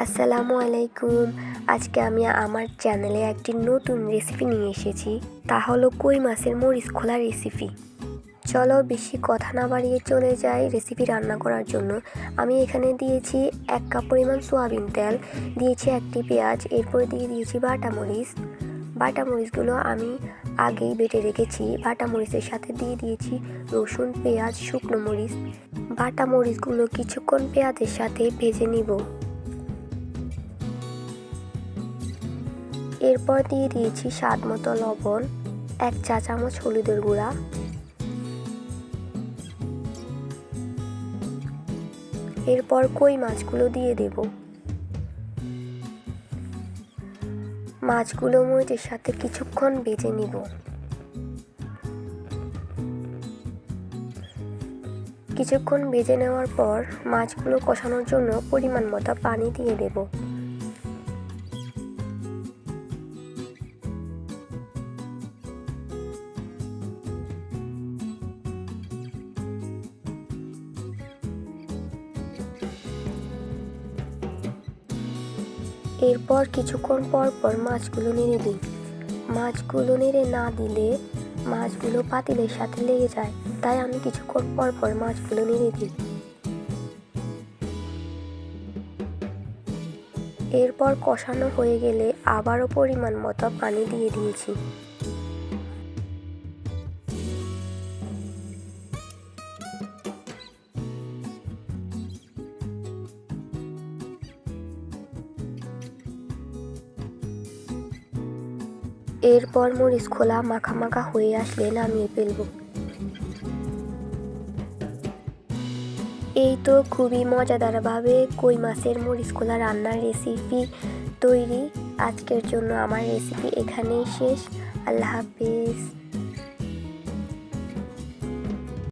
আসসালামু আলাইকুম। আজকে আমি আমার চ্যানেলে একটি নতুন রেসিপি নিয়ে এসেছি, তা হলো কই মাছের মরিচ খোলা রেসিপি। চলো বেশি কথা না বাড়িয়ে চলে যাই রেসিপি রান্না করার জন্য। আমি এখানে দিয়েছি 1 কাপ পরিমাণ সয়াবিন তেল, দিয়েছি একটি পেঁয়াজ, এরপরে দিয়ে দিয়েছি বাটা মরিচ। বাটা মরিচগুলো আমি আগেই বেটে রেখেছি। বাটা মরিচের সাথে দিয়ে দিয়েছি রসুন, পেঁয়াজ, শুকনো মরিচ। বাটা মরিচগুলো কিছুক্ষণ পেঁয়াজের সাথে ভেজে নিব। এরপর দিয়ে দিয়েছি স্বাদ মতো লবণ, 1 চা চামচ হলুদের গুঁড়া, এরপর কই মাছগুলো দিয়ে দেব। মাছগুলো মরিচের সাথে কিছুক্ষণ ভেজে নিব। কিছুক্ষণ ভেজে নেওয়ার পর মাছগুলো কষানোর জন্য পরিমাণ মতো পানি দিয়ে দেব। এরপর কিছুক্ষণ পর পর মাছগুলো নেড়ে দিই। মাছগুলো নেড়ে না দিলে মাছগুলো পাতিলের সাথে লেগে যায়, তাই আমি কিছুক্ষণ পর পর মাছগুলো নেড়ে দিই। এরপর কষানো হয়ে গেলে আবারও পরিমাণ মতো পানি দিয়ে দিয়েছি। এরপর মরিচ খোলা মাখা মাখা হয়ে আসলে নামিয়ে ফেলব। এই তো খুবই মজাদারভাবে কই মাছের মরিচ খোলা রান্নার রেসিপি তৈরি। আজকের জন্য আমার রেসিপি এখানেই শেষ। আল্লাহ হাফেজ।